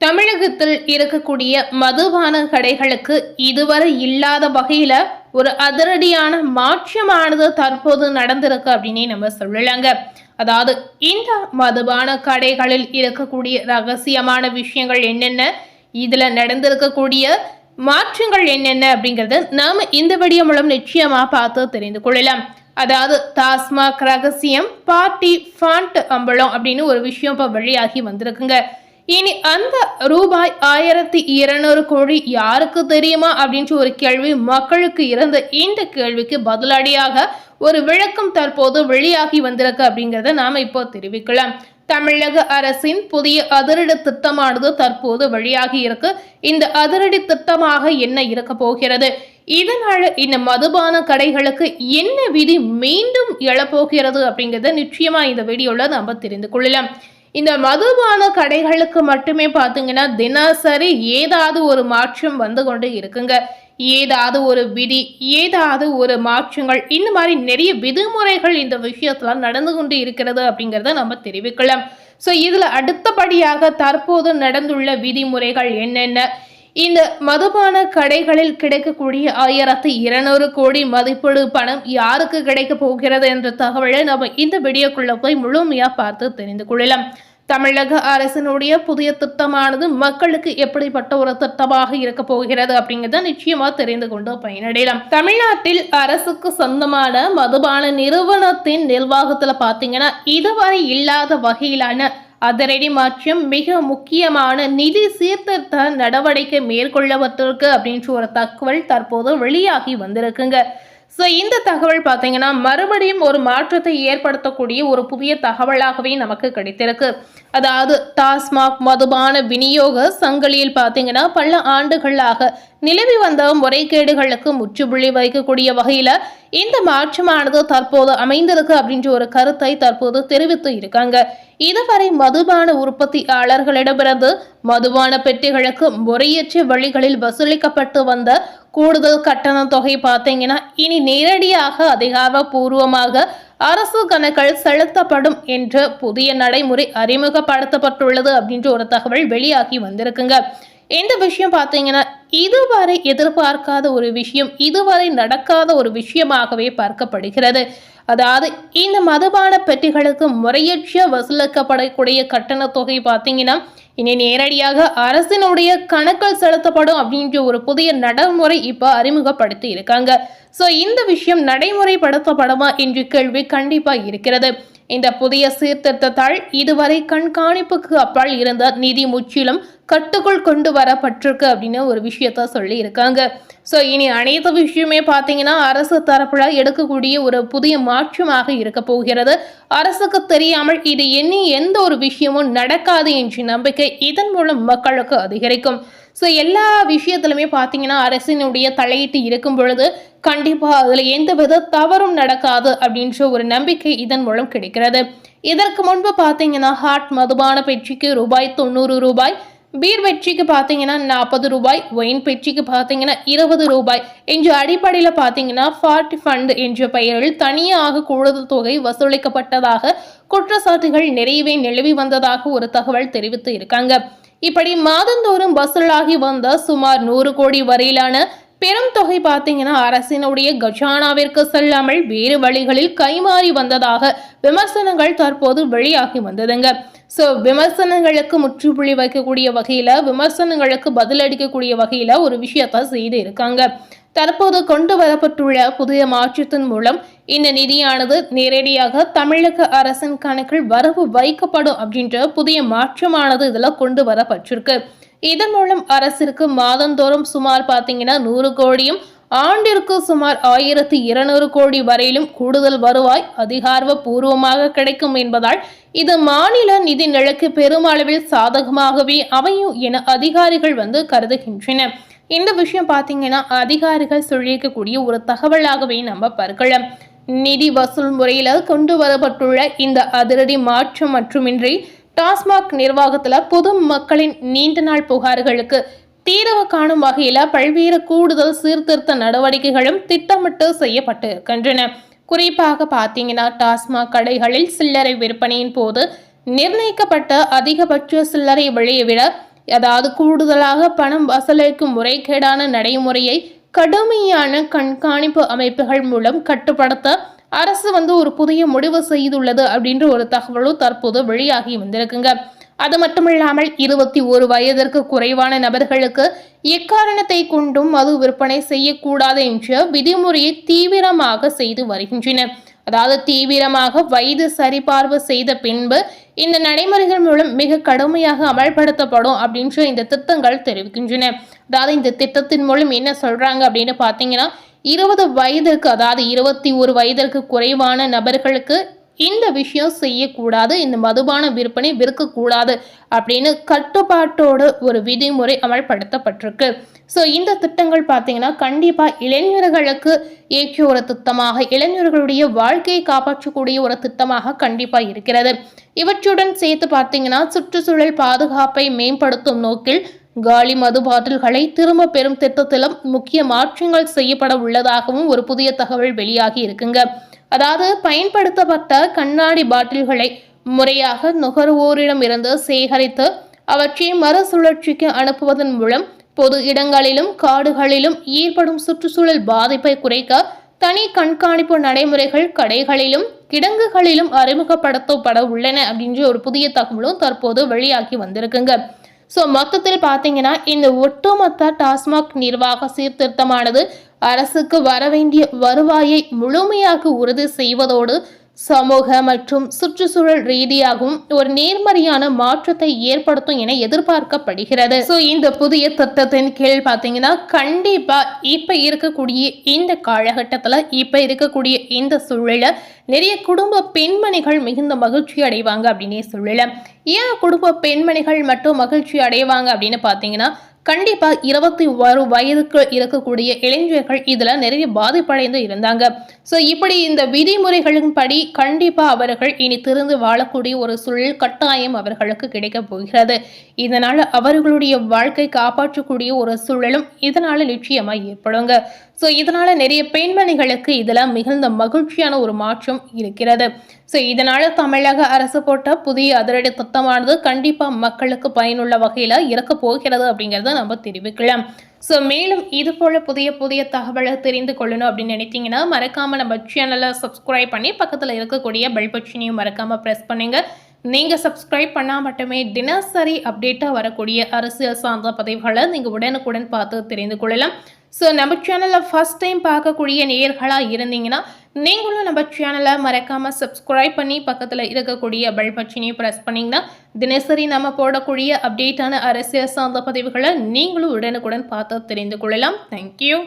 தமிழகத்தில் இருக்கக்கூடிய மதுபான கடைகளுக்கு இதுவரை இல்லாத வகையில ஒரு அதிரடியான மாற்றமானது தற்போது நடந்திருக்கு அப்படின்னே நம்ம சொல்லலாங்க. அதாவது இந்த மதுபான கடைகளில் இருக்கக்கூடிய ரகசியமான விஷயங்கள் என்னென்ன, இதுல நடந்திருக்கக்கூடிய மாற்றங்கள் என்னென்ன அப்படிங்கறத நாம இந்த வீடியோ மூலம் நிச்சயமா பார்த்து தெரிந்து கொள்ளலாம். அதாவது டாஸ்மாக் ரகசியம் பார்ட்டி ஃபாண்ட் அம்பலம் அப்படின்னு ஒரு விஷயம் இப்ப வெளியாகி வந்திருக்குங்க. இனி அந்த ரூபாய் 1200 கோடி யாருக்கு தெரியுமா அப்படின்ற ஒரு கேள்வி மக்களுக்கு இருந்த இந்த கேள்விக்கு பதிலடியாக ஒரு விளக்கம் தற்போது வெளியாகி வந்திருக்கு அப்படிங்கறத நாம இப்போ தெரிவிக்கலாம். தமிழக அரசின் புதிய அதிரடி திட்டமானது தற்போது வெளியாகி இருக்கு. இந்த அதிரடி திட்டமாக என்ன இருக்க போகிறது, இதனால இந்த மதுபான கடைகளுக்கு என்ன விதி மீண்டும் எழப்போகிறது அப்படிங்கறத நிச்சயமா இந்த வீடியோல நாம தெரிந்து கொள்ளலாம். இந்த மதுபான கடைகளுக்கு மட்டுமே பார்த்தீங்கன்னா தினசரி ஏதாவது ஒரு மாற்றம் வந்து கொண்டு இருக்குங்க. ஏதாவது ஒரு விதி, ஏதாவது ஒரு மாற்றங்கள், இந்த மாதிரி நிறைய விதிமுறைகள் இந்த விஷயத்துல நடந்து கொண்டு இருக்கிறது அப்படிங்கிறத நம்ம தெரிவிக்கலாம். ஸோ இதுல அடுத்தபடியாக தற்போது நடந்துள்ள விதிமுறைகள் என்னென்ன, இந்த மதுபான கடைகளில் கிடைக்கக்கூடிய 1200 கோடி மதிப்பீடு பணம் யாருக்கு கிடைக்க போகிறது என்ற தகவலை நம்ம இந்த வீடியோக்குள்ள போய் முழுமையா பார்த்து தெரிந்து கொள்ளலாம். தமிழக அரசினுடைய புதிய திட்டமானது மக்களுக்கு எப்படிப்பட்ட ஒரு திட்டமாக இருக்க போகிறது அப்படிங்கிறத நிச்சயமா தெரிந்து கொண்டு பயனடையலாம். தமிழ்நாட்டில் அரசுக்கு சொந்தமான மதுபான நிறுவனத்தின் நிர்வாகத்துல பாத்தீங்கன்னா இதுவரை இல்லாத வகையிலான அதிரடி மாற்றம், மிக முக்கியமான நிதி சீர்திருத்த நடவடிக்கை மேற்கொள்ளப்பட்டிருக்கு அப்படின்ற ஒரு தகவல் தற்போது வெளியாகி வந்திருக்குங்க. ஸோ இந்த தகவல் பார்த்தீங்கன்னா மறுபடியும் ஒரு மாற்றத்தை ஏற்படுத்தக்கூடிய ஒரு புதிய தகவலாகவே நமக்கு கிடைத்திருக்கு. அதாவது டாஸ்மாக் மதுபான விநியோக சங்கிலியில் பார்த்தீங்கன்னா பல ஆண்டுகளாக நிலவி வந்த முறைகேடுகளுக்கு முற்றுப்புள்ளி வைக்கக்கூடிய வகையில இந்த மாற்றமானது தற்போது அமைந்திருக்கு அப்படின்ற ஒரு கருத்தை தற்போது தெரிவித்து இருக்காங்க. இதுவரை மதுபான உற்பத்தியாளர்களிடமிருந்து மதுபான பெட்டிகளுக்கு முறையற்ற வழிகளில் வசூலிக்கப்பட்டு வந்த கூடுதல் கட்டண தொகை பார்த்தீங்கன்னா இனி நேரடியாக அதிகாரப்பூர்வமாக அரசு கணக்கில் செலுத்தப்படும் என்ற புதிய நடைமுறை அறிமுகப்படுத்தப்பட்டுள்ளது அப்படின்ற ஒரு தகவல் வெளியாகி வந்திருக்குங்க. இந்த விஷயம் பார்த்தீங்கன்னா இதுவரை எதிர்பார்க்காத ஒரு விஷயம், இதுவரை நடக்காத ஒரு விஷயமாகவே பார்க்கப்படுகிறது. அதாவது இந்த மதுபான பெட்டிகளுக்கு முறையற்ற வசூலிக்கப்படக்கூடிய கட்டண தொகை பார்த்தீங்கன்னா இனி நேரடியாக அரசினுடைய கணக்கில் செலுத்தப்படும் அப்படின்ற ஒரு புதிய நடைமுறை இப்ப அறிமுகப்படுத்தி இருக்காங்க. ஸோ இந்த விஷயம் நடைமுறைப்படுத்தப்படுமா என்ற கேள்வி கண்டிப்பா இருக்கிறது. இந்த புதிய சீர்திருத்தத்தால் இதுவரை கண்காணிப்புக்கு அப்பால் இருந்த நிதி முற்றிலும் கட்டுக்குள் கொண்டு வரப்பட்டிருக்கு அப்படின்னு ஒரு விஷயத்த சொல்லி இருக்காங்க. ஸோ இனி அனைத்து விஷயமே பார்த்தீங்கன்னா அரசு தரப்புல எடுக்கக்கூடிய ஒரு புதிய மாற்றமாக இருக்க போகிறது. அரசுக்கு தெரியாமல் இது எண்ணி எந்த ஒரு விஷயமும் நடக்காது என்ற நம்பிக்கை இதன் மூலம் மக்களுக்கு அதிகரிக்கும். ஸோ எல்லா விஷயத்திலுமே பார்த்தீங்கன்னா அரசினுடைய தலையீட்டு இருக்கும் பொழுது கண்டிப்பாக அதில் எந்தவித தவறும் நடக்காது அப்படின்ற ஒரு நம்பிக்கை இதன் மூலம் கிடைக்கிறது. இதற்கு முன்பு பார்த்தீங்கன்னா ஹாட் மதுபான பெட்டிக்கு ரூபாய் 90, பீர் பெட்டிக்கு பார்த்தீங்கன்னா 40, ஒயின் பெட்டிக்கு பார்த்தீங்கன்னா 20 என்ற அடிப்படையில் பார்த்தீங்கன்னா பார்ட்டி ஃபண்ட் என்ற பெயரில் தனியாக கூடுதல் தொகை வசூலிக்கப்பட்டதாக குற்றச்சாட்டுகள் நிறையவே நிலவி வந்ததாக ஒரு தகவல் தெரிவித்து இருக்காங்க. இப்படி மாதந்தோறும் வசூலாகி வந்த சுமார் 100 கோடி வரையிலான பெரும் தொகை பார்த்தீங்கன்னா அரசினுடைய கஜானாவிற்கு செல்லாமல் வேறு வழிகளில் கைமாறி வந்ததாக விமர்சனங்கள் தற்போது வெளியாகி வந்ததுங்க. ஸோ விமர்சனங்களுக்கு முற்றுப்புள்ளி வைக்கக்கூடிய வகையில, விமர்சனங்களுக்கு பதிலளிக்கக்கூடிய வகையில ஒரு விஷயத்த செய்து இருக்காங்க. தற்போது கொண்டு வரப்பட்டுள்ள புதிய மாற்றத்தின் மூலம் இந்த நிதியானது நேரடியாக தமிழக அரசின் கணக்கில் வரவு வைக்கப்படும் அப்படின்ற புதிய மாற்றமானது இதுல கொண்டு வரப்பட்டிருக்கு. இதன் மூலம் அரசிற்கு மாதந்தோறும் சுமார் பார்த்தீங்கன்னா 100 கோடியும் ஆண்டிற்கு சுமார் 1200 கோடி வரையிலும் கூடுதல் வருவாய் அதிகாரப்பூர்வமாக கிடைக்கும் என்பதால் இது மாநில நிதி நிலைக்கு பெருமளவில் சாதகமாகவே அமையும் என அதிகாரிகள் கருதுகின்றனர். இந்த விஷயம் பார்த்தீங்கன்னா அதிகாரிகள் சொல்லியிருக்கக்கூடிய ஒரு தகவலாகவே நம்ம பார்க்கலாம். நிதி வசூல் முறையில கொண்டு வரப்பட்டுள்ள இந்த அதிரடி மாற்றம் மட்டுமின்றி டாஸ்மாக் நிர்வாகத்துல பொது மக்களின் நீண்ட நாள் புகார்களுக்கு தீர்வு காணும் வகையில பல்வேறு கூடுதல் சீர்திருத்த நடவடிக்கைகளும் திட்டமிட்டு செய்யப்பட்டு இருக்கின்றன. குறிப்பாக பார்த்தீங்கன்னா டாஸ்மாக் கடைகளில் சில்லறை விற்பனையின் போது நிர்ணயிக்கப்பட்ட அதிகபட்ச சில்லறை விலையை விட அதாவது கூடுதலாக பணம் வசூலிக்கும் முறைகேடான நடைமுறையை கடுமையான கண்காணிப்பு அமைப்புகள் மூலம் கட்டுப்படுத்த அரசு ஒரு புதிய முடிவு செய்துள்ளது அப்படின்ற ஒரு தகவலும் தற்போது வெளியாகி வந்திருக்குங்க. அது மட்டுமில்லாமல் 21 வயதிற்கு குறைவான நபர்களுக்கு எக்காரணத்தை கொண்டும் மது விற்பனை செய்யக்கூடாது என்ற விதிமுறையை தீவிரமாக செய்து வருகின்றனர். அதாவது தீவிரமாக வயது சரிபார்வு செய்த பின்பு இந்த நடைமுறைகள் மூலம் மிக கடுமையாக அமல்படுத்தப்படும் அப்படின்ற இந்த திட்டங்கள் தெரிவிக்கின்றன. அதாவது இந்த திட்டத்தின் மூலம் என்ன சொல்றாங்க அப்படின்னு பார்த்தீங்கன்னா 20 வயதிற்கு அதாவது 21 வயதிற்கு குறைவான நபர்களுக்கு இந்த விஷயம் செய்யக்கூடாது, இந்த மதுபான விற்பனை விற்கக்கூடாது அப்படின்னு கட்டுப்பாட்டோடு ஒரு விதிமுறை அமல்படுத்தப்பட்டிருக்கு. ஸோ இந்த திட்டங்கள் பார்த்தீங்கன்னா கண்டிப்பாக இளைஞர்களுக்கு ஏற்ற ஒரு திட்டமாக, இளைஞர்களுடைய வாழ்க்கையை காப்பாற்றக்கூடிய ஒரு திட்டமாக கண்டிப்பாக இருக்கிறது. இவற்றுடன் சேர்த்து பார்த்தீங்கன்னா சுற்றுச்சூழல் பாதுகாப்பை மேம்படுத்தும் நோக்கில் காலி மது பாட்டில்களை திரும்ப பெறும் திட்டத்திலும் முக்கிய மாற்றங்கள் செய்யப்பட உள்ளதாகவும் ஒரு புதிய தகவல் வெளியாகி இருக்குங்க. அதாவது பயன்படுத்தப்பட்ட கண்ணாடி பாட்டில்களை முறையாக நுகர்வோரிடம் இருந்து சேகரித்து அவற்றை மறுசுழற்சிக்கு அனுப்புவதன் மூலம் பொது இடங்களிலும் காடுகளிலும் ஏற்படும் சுற்றுச்சூழல் பாதிப்பை குறைக்க தனி கண்காணிப்பு நடைமுறைகள் கடைகளிலும் கிடங்குகளிலும் அறிமுகப்படுத்தப்பட உள்ளன அப்படின்ற ஒரு புதிய தகவலும் தற்போது வெளியாகி வந்திருக்குங்க. ஸோ மொத்தத்தில் பார்த்தீங்கன்னா இந்த ஒட்டுமொத்த டாஸ்மாக் நிர்வாக சீர்திருத்தமானது அரசுக்கு வரவேண்டிய வருவாயை முழுமையாக உறுதி செய்வதோடு சமூக மற்றும் சுற்றுச்சூழல் ரீதியாகவும் ஒரு நேர்மறையான மாற்றத்தை ஏற்படுத்தும் என எதிர்பார்க்கப்படுகிறது. ஸோ இந்த புதிய திட்டத்தின் கீழ் பார்த்தீங்கன்னா கண்டிப்பா இப்ப இருக்கக்கூடிய இந்த காலகட்டத்தில் இப்ப இருக்கக்கூடிய இந்த சூழல நிறைய குடும்ப பெண்மணிகள் மிகுந்த மகிழ்ச்சி அடைவாங்க அப்படின்னே சொல்லலாம். ஏன் குடும்ப பெண்மணிகள் மட்டும் மகிழ்ச்சி அடைவாங்க அப்படின்னு பார்த்தீங்கன்னா கண்டிப்பா 21 வயதுக்கு இருக்கக்கூடிய இளைஞர்கள் இதுல நிறைய பாதிப்படைந்து இருந்தாங்க. ஸோ இப்படி இந்த விதிமுறைகளின் படி கண்டிப்பா அவர்கள் இனி திருந்து வாழக்கூடிய ஒரு சூழல் கட்டாயம் அவர்களுக்கு கிடைக்க போகிறது. இதனால அவர்களுடைய வாழ்க்கை காப்பாற்றக்கூடிய ஒரு சூழலும் இதனால நிச்சயமா ஏற்படுங்க. ஸோ இதனால நிறைய பெண்மணிகளுக்கு இதுல மிகுந்த மகிழ்ச்சியான ஒரு மாற்றம் இருக்கிறது. ஸோ இதனால தமிழக அரசு போட்ட புதிய அதிரடி திட்டமானது கண்டிப்பா மக்களுக்கு பயனுள்ள வகையில இருக்க போகிறது அப்படிங்கிறத நம்ம தெரிவிக்கலாம். ஸோ மேலும் இது போல புதிய புதிய தகவலை தெரிந்து கொள்ளணும் அப்படின்னு நினைத்தீங்கன்னா மறக்காம நம்ம சேனலை சப்ஸ்கிரைப் பண்ணி பக்கத்தில் இருக்கக்கூடிய பெல் பட்டனையும் மறக்காம ப்ரெஸ் பண்ணுங்க. நீங்க சப்ஸ்கிரைப் பண்ணா மட்டுமே தினசரி அப்டேட்டா வரக்கூடிய அரசியல் சார்ந்த பதிவுகளை நீங்க உடனுக்குடன் பார்த்து தெரிந்து கொள்ளலாம். ஸோ நம்ம சேனலில் ஃபர்ஸ்ட் டைம் பார்க்கக்கூடிய நேயர்களாக இருந்தீங்கன்னா நீங்களும் நம்ம சேனலை மறக்காமல் சப்ஸ்கிரைப் பண்ணி பக்கத்தில் இருக்கக்கூடிய பெல் பட்டனையும் ப்ரெஸ் பண்ணிங்கன்னா தினசரி நம்ம போடக்கூடிய அப்டேட்டான அரசியல் சார்ந்த பதிவுகளை நீங்களும் உடனுக்குடன் பார்த்து தெரிந்து கொள்ளலாம். தேங்க்யூ.